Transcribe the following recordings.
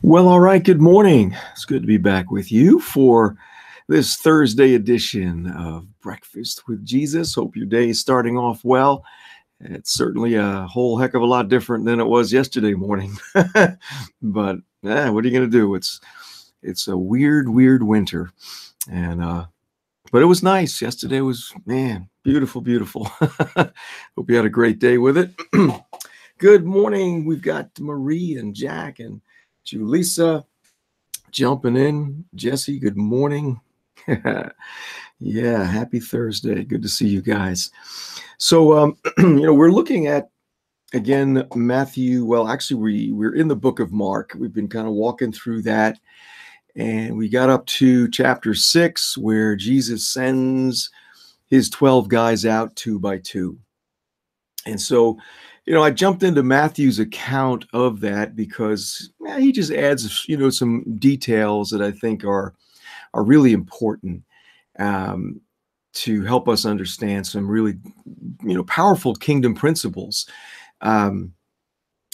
Well, all right. Good morning. It's good to be back with you for this Thursday edition of Breakfast with Jesus. Hope your day is starting off well. It's certainly a whole heck of a lot different than it was yesterday morning. But what are you going to do? It's a weird winter, and but it was nice. Yesterday was, man, beautiful, beautiful. Hope you had a great day with it. Good morning. We've got Marie and Jack and Julissa jumping in. Jesse, good morning. Yeah, happy Thursday. Good to see you guys. So, we're looking at, again, Matthew. Well, actually, we're in the book of Mark. We've been kind of walking through that. And we got up to chapter 6, where Jesus sends his 12 guys out 2 by 2. And so, I jumped into Matthew's account of that because he just adds, some details that I think are really important to help us understand some really, powerful kingdom principles. As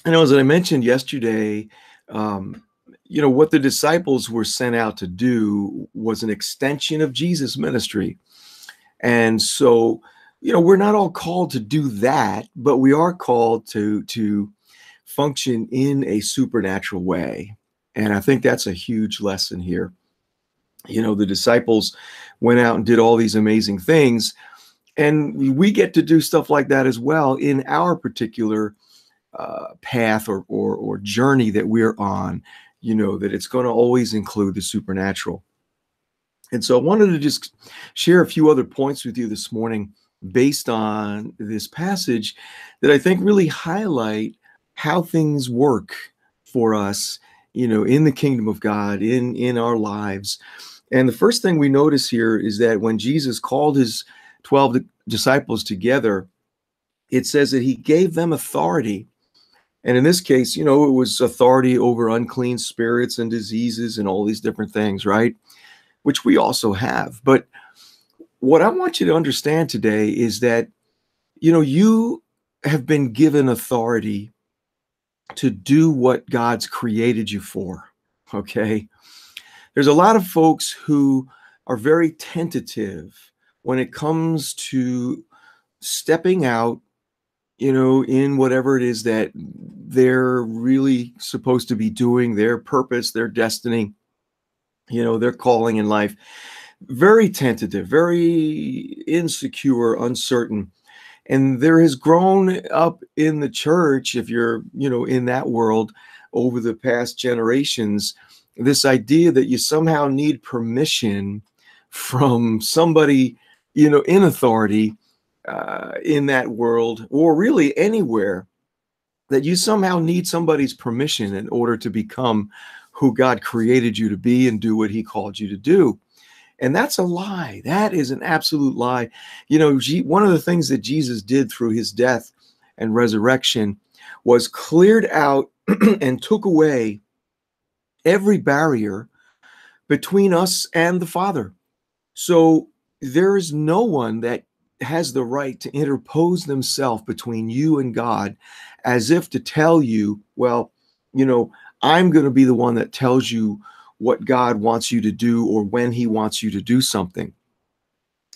I mentioned yesterday, what the disciples were sent out to do was an extension of Jesus' ministry. And so, we're not all called to do that, but we are called to function in a supernatural way. And I think that's a huge lesson here. The disciples went out and did all these amazing things, and we get to do stuff like that as well in our particular path or journey that we're on, that it's going to always include the supernatural. And so I wanted to just share a few other points with you this morning based on this passage that I think really highlight how things work for us, in the kingdom of God, in our lives. And the first thing we notice here is that when Jesus called his 12 disciples together, it says that he gave them authority. And in this case, it was authority over unclean spirits and diseases and all these different things, right? Which we also have. But what I want you to understand today is that, you have been given authority to do what God's created you for, okay? There's a lot of folks who are very tentative when it comes to stepping out, in whatever it is that they're really supposed to be doing, their purpose, their destiny, their calling in life. Very tentative, very insecure, uncertain. And there has grown up in the church, if you're, in that world over the past generations, this idea that you somehow need permission from somebody, in authority in that world, or really anywhere, that you somehow need somebody's permission in order to become who God created you to be and do what he called you to do. And that's a lie. That is an absolute lie. One of the things that Jesus did through his death and resurrection was cleared out and took away every barrier between us and the Father. So there is no one that has the right to interpose themselves between you and God, as if to tell you, well, I'm going to be the one that tells you what God wants you to do or when he wants you to do something.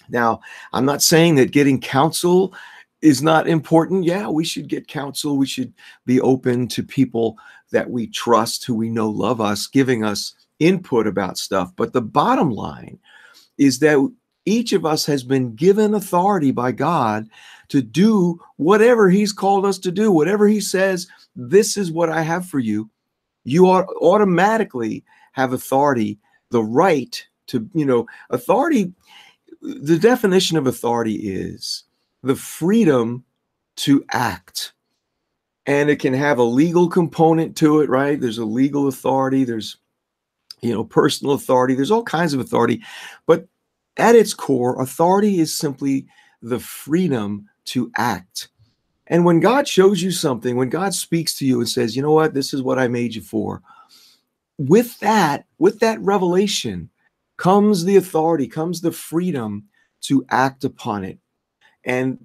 Now, I'm not saying that getting counsel is not important. Yeah, we should get counsel. We should be open to people that we trust, who we know love us, giving us input about stuff. But the bottom line is that each of us has been given authority by God to do whatever he's called us to do. Whatever he says, this is what I have for you. You automatically have authority, the right to, authority. The definition of authority is the freedom to act. And it can have a legal component to it, right? There's a legal authority. There's, personal authority. There's all kinds of authority. But at its core, authority is simply the freedom to act. And when God shows you something, when God speaks to you and says, you know what, this is what I made you for, with that revelation comes the authority, comes the freedom to act upon it. And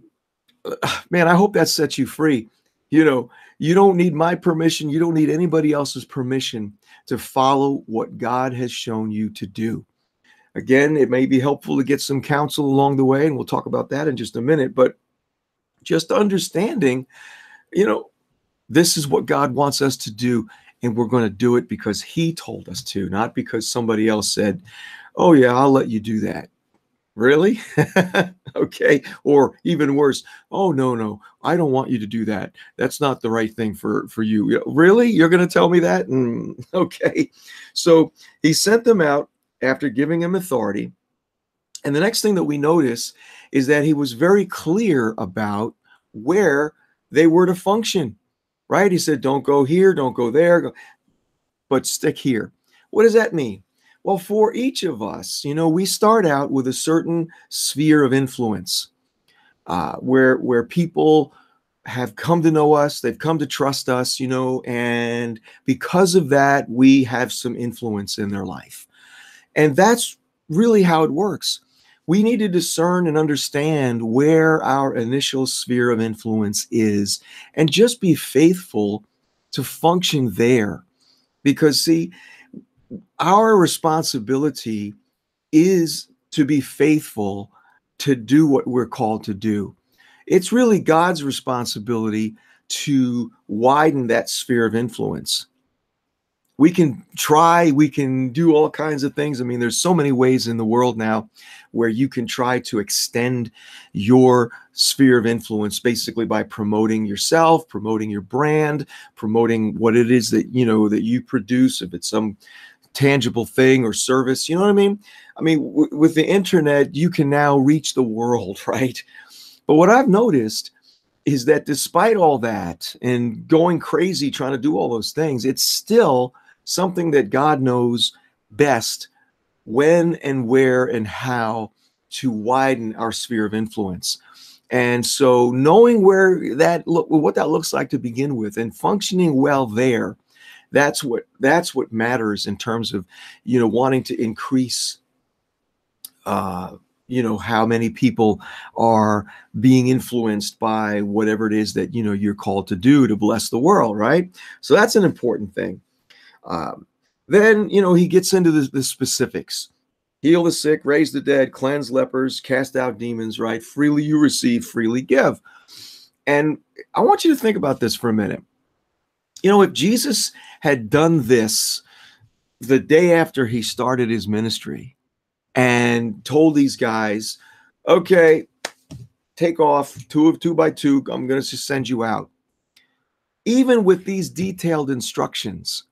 man, I hope that sets you free. You know, you don't need my permission. You don't need anybody else's permission to follow what God has shown you to do. Again, it may be helpful to get some counsel along the way, and we'll talk about that in just a minute. But just understanding, you know, this is what God wants us to do, and we're going to do it because He told us to, not because somebody else said, "Oh, yeah, I'll let you do that." Really? Okay. Or even worse, "Oh, no, no, I don't want you to do that. That's not the right thing for you." Yeah, really? You're going to tell me that? Okay. So He sent them out after giving them authority. And the next thing that we notice is that He was very clear about where they were to function, right? He said, "Don't go here, don't go there, but stick here." What does that mean? Well, for each of us, we start out with a certain sphere of influence, where people have come to know us, they've come to trust us, and because of that, we have some influence in their life. And that's really how it works. We need to discern and understand where our initial sphere of influence is and just be faithful to function there. Because, see, our responsibility is to be faithful to do what we're called to do. It's really God's responsibility to widen that sphere of influence. We can try, we can do all kinds of things. I mean, there's so many ways in the world now where you can try to extend your sphere of influence basically by promoting yourself, promoting your brand, promoting what it is that you produce, if it's some tangible thing or service. You know what I mean? I mean, with the internet, you can now reach the world, right? But what I've noticed is that despite all that and going crazy trying to do all those things, it's still something that God knows best when and where and how to widen our sphere of influence. And so knowing what that looks like to begin with and functioning well there, that's what matters in terms of wanting to increase how many people are being influenced by whatever it is that you're called to do to bless the world, right? So that's an important thing. Then He gets into the specifics: heal the sick, raise the dead, cleanse lepers, cast out demons, right? Freely you receive, freely give. And I want you to think about this for a minute. If Jesus had done this the day after He started His ministry and told these guys, "Okay, take off two by two, I'm going to just send you out," even with these detailed instructions,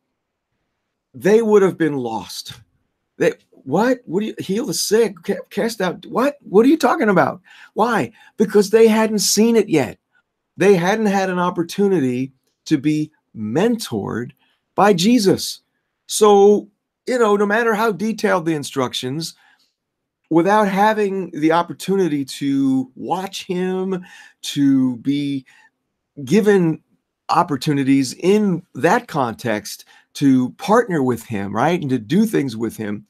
they would have been lost. What do you heal the sick, cast out? What are you talking about? Why? Because they hadn't seen it yet. They hadn't had an opportunity to be mentored by Jesus. So, no matter how detailed the instructions, without having the opportunity to watch Him, to be given opportunities in that context to partner with Him, right? And to do things with Him,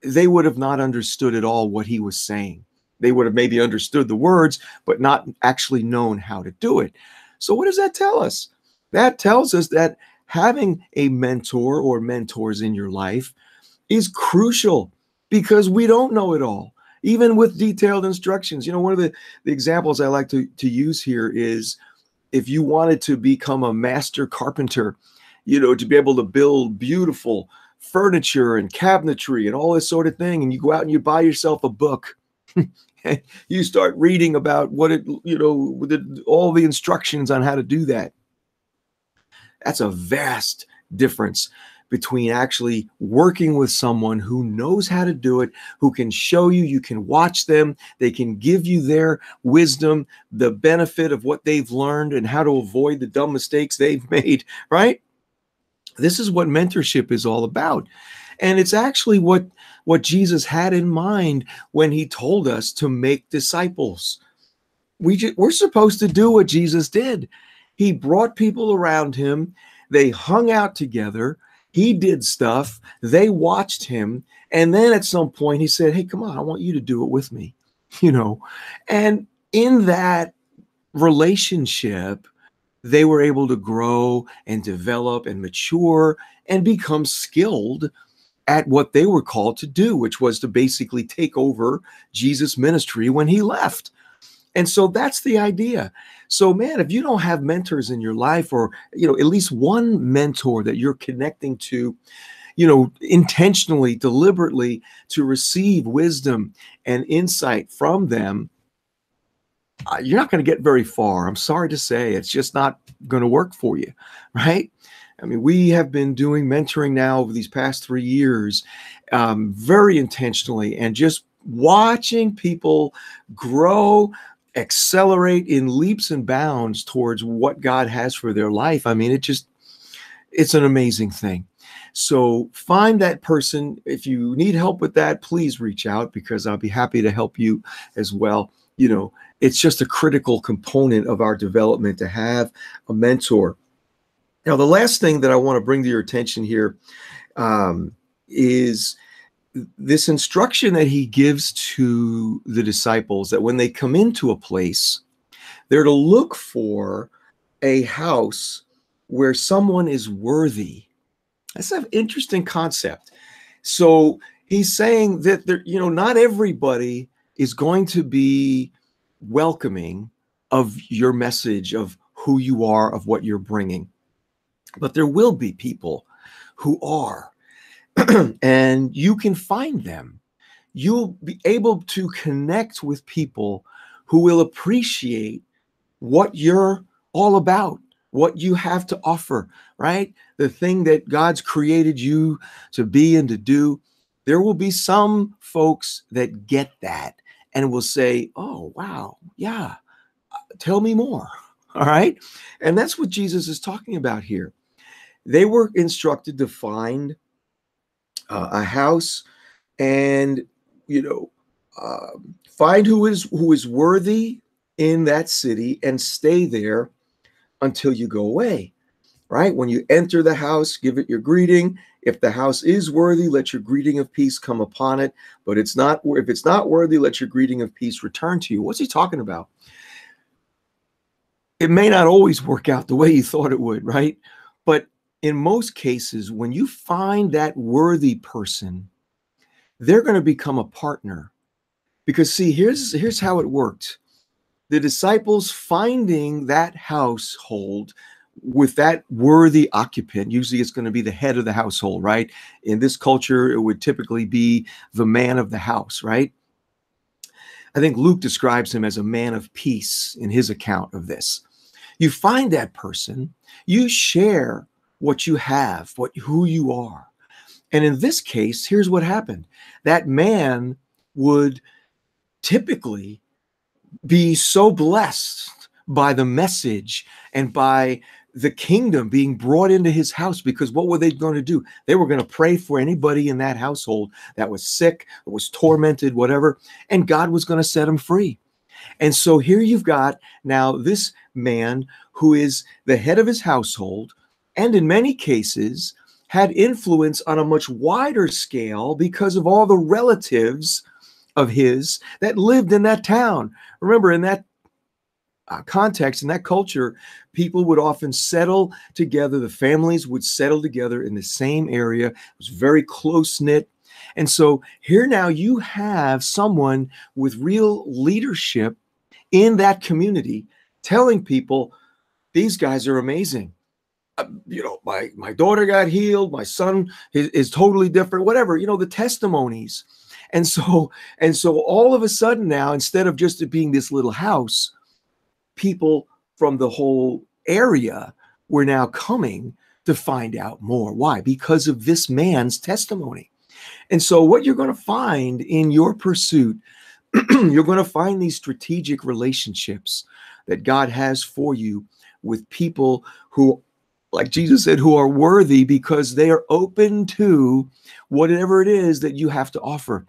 they would have not understood at all what He was saying. They would have maybe understood the words, but not actually known how to do it. So what does that tell us? That tells us that having a mentor or mentors in your life is crucial, because we don't know it all, even with detailed instructions. One of the examples I like to use here is if you wanted to become a master carpenter, to be able to build beautiful furniture and cabinetry and all this sort of thing, and you go out and you buy yourself a book. You start reading about all the instructions on how to do that. That's a vast difference between actually working with someone who knows how to do it, who can show you, you can watch them, they can give you their wisdom, the benefit of what they've learned and how to avoid the dumb mistakes they've made, right? This is what mentorship is all about. And it's actually what Jesus had in mind when He told us to make disciples. We're supposed to do what Jesus did. He brought people around Him. They hung out together. He did stuff. They watched Him. And then at some point He said, "Hey, come on, I want you to do it with me." And in that relationship, they were able to grow and develop and mature and become skilled at what they were called to do, which was to basically take over Jesus' ministry when he left. And so that's the idea. So, man, if you don't have mentors in your life, or, at least one mentor that you're connecting to, intentionally, deliberately, to receive wisdom and insight from them, you're not going to get very far. I'm sorry to say, it's just not going to work for you, right? I mean, we have been doing mentoring now over these past 3 years, very intentionally, and just watching people grow, accelerate in leaps and bounds towards what God has for their life. I mean, it's an amazing thing. So find that person. If you need help with that, please reach out, because I'll be happy to help you as well. It's just a critical component of our development to have a mentor. Now, the last thing that I want to bring to your attention here is this instruction that he gives to the disciples, that when they come into a place, they're to look for a house where someone is worthy. That's an interesting concept. So he's saying that not everybody is going to be welcoming of your message, of who you are, of what you're bringing. But there will be people who are, and you can find them. You'll be able to connect with people who will appreciate what you're all about, what you have to offer, right? The thing that God's created you to be and to do. There will be some folks that get that and will say, oh, wow, yeah, tell me more. All right. And that's what Jesus is talking about here. They were instructed to find a house and, find who is worthy in that city and stay there until you go away, right? When you enter the house, give it your greeting. If the house is worthy, let your greeting of peace come upon it. But if it's not worthy, let your greeting of peace return to you. What's he talking about? It may not always work out the way you thought it would, right? But in most cases, when you find that worthy person, they're going to become a partner. Because see, here's how it worked. The disciples finding that household with that worthy occupant, usually it's going to be the head of the household, right? In this culture, it would typically be the man of the house, right? I think Luke describes him as a man of peace in his account of this. You find that person, you share what you have, who you are. And in this case, here's what happened. That man would typically be so blessed by the message and by the kingdom being brought into his house, because what were they going to do? They were going to pray for anybody in that household that was sick, that was tormented, whatever, and God was going to set them free. And so here you've got now this man who is the head of his household, and in many cases had influence on a much wider scale because of all the relatives of his that lived in that town. Remember, in that context, in that culture, people would often settle together. The families would settle together in the same area. It was very close-knit. And so here now you have someone with real leadership in that community telling people, these guys are amazing. My daughter got healed. My son is totally different, whatever, the testimonies. And so all of a sudden now, instead of just it being this little house, people from the whole area were now coming to find out more. Why? Because of this man's testimony. And so what you're going to find in your pursuit, you're going to find these strategic relationships that God has for you with people who, like Jesus said, who are worthy because they are open to whatever it is that you have to offer.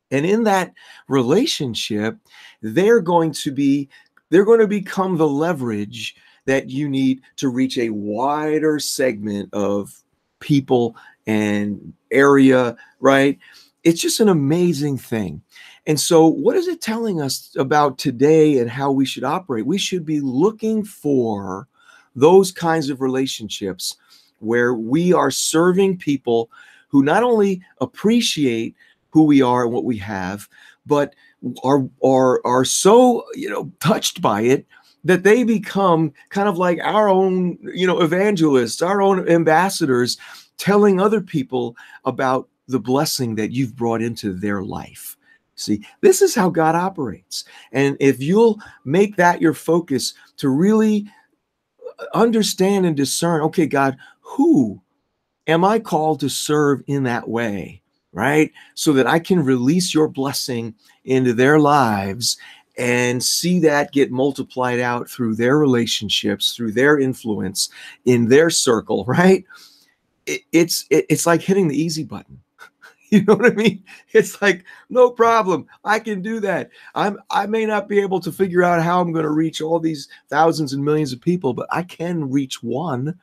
And in that relationship, they're going to become the leverage that you need to reach a wider segment of people and area, right? It's just an amazing thing. And so what is it telling us about today and how we should operate? We should be looking for those kinds of relationships where we are serving people who not only appreciate who we are and what we have, but are so, touched by it that they become kind of like our own, evangelists, our own ambassadors, telling other people about the blessing that you've brought into their life. See, this is how God operates. And if you'll make that your focus to really understand and discern, okay, God, who am I called to serve in that way, right? So that I can release your blessing into their lives and see that get multiplied out through their relationships, through their influence in their circle, right? It's like hitting the easy button. You know what I mean? It's like, no problem. I can do that. I may not be able to figure out how I'm going to reach all these thousands and millions of people, but I can reach one.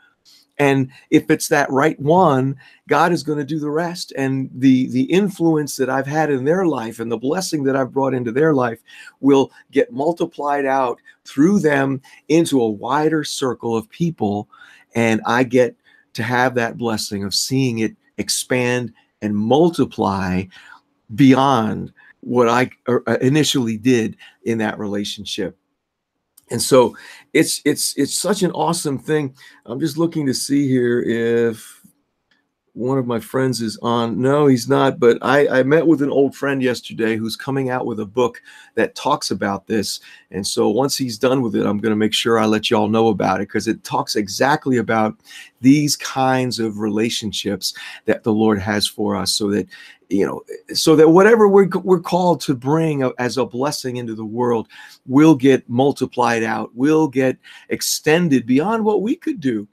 And if it's that right one, God is going to do the rest. And the influence that I've had in their life and the blessing that I've brought into their life will get multiplied out through them into a wider circle of people. And I get to have that blessing of seeing it expand and multiply beyond what I initially did in that relationship. And so it's such an awesome thing. I'm just looking to see here if one of my friends is on. No, he's not. But I met with an old friend yesterday who's coming out with a book that talks about this. And so once he's done with it, I'm going to make sure I let y'all know about it, because it talks exactly about these kinds of relationships that the Lord has for us, so that, so that whatever we're called to bring as a blessing into the world will get multiplied out, will get extended beyond what we could do,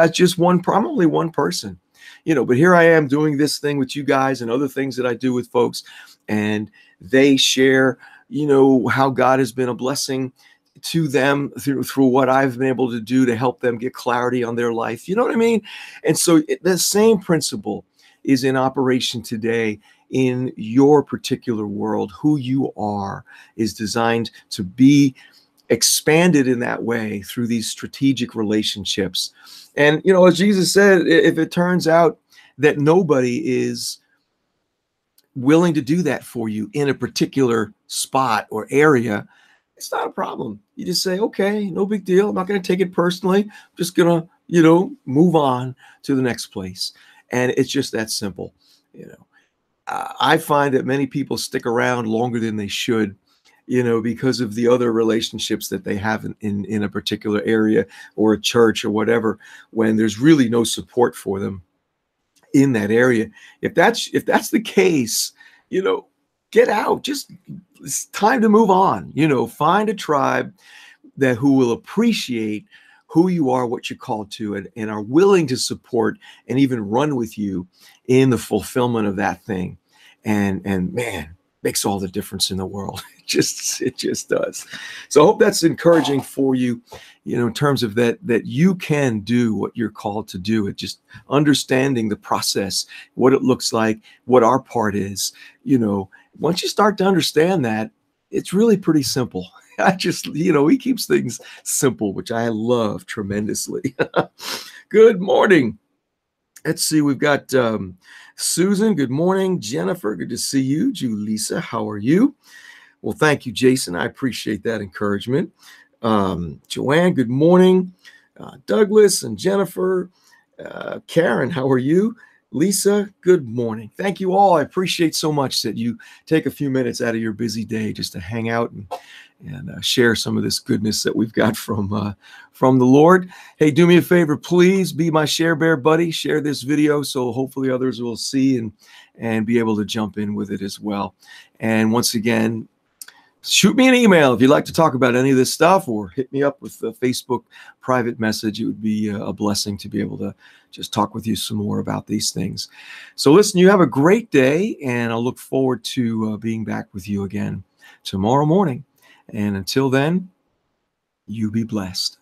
as just probably one person. But here I am doing this thing with you guys and other things that I do with folks, and they share, how God has been a blessing to them through what I've been able to do to help them get clarity on their life. You know what I mean? And so the same principle is in operation today in your particular world. Who you are is designed to be expanded in that way through these strategic relationships. And, as Jesus said, if it turns out that nobody is willing to do that for you in a particular spot or area, it's not a problem. You just say, okay, no big deal. I'm not going to take it personally. I'm just going to, move on to the next place. And it's just that simple. I find that many people stick around longer than they should, because of the other relationships that they have in a particular area or a church or whatever, when there's really no support for them in that area. If that's the case, get out. It's time to move on. Find a tribe who will appreciate who you are, what you're called to, and are willing to support and even run with you in the fulfillment of that thing. And man, makes all the difference in the world. It just does. So I hope that's encouraging for you, in terms of that you can do what you're called to do. It just understanding the process, what it looks like, what our part is. Once you start to understand that, it's really pretty simple. He keeps things simple, which I love tremendously. Good morning. Let's see, we've got Susan, good morning. Jennifer, good to see you. Julissa, how are you? Well, thank you, Jason. I appreciate that encouragement. Joanne, good morning. Douglas and Jennifer. Karen, how are you? Lisa, good morning. Thank you all. I appreciate so much that you take a few minutes out of your busy day just to hang out and share some of this goodness that we've got from the Lord. Hey, do me a favor, please be my share bear buddy. Share this video so hopefully others will see and be able to jump in with it as well. And once again, shoot me an email if you'd like to talk about any of this stuff, or hit me up with a Facebook private message. It would be a blessing to be able to just talk with you some more about these things. So listen, you have a great day, and I'll look forward to being back with you again tomorrow morning. And until then, you be blessed.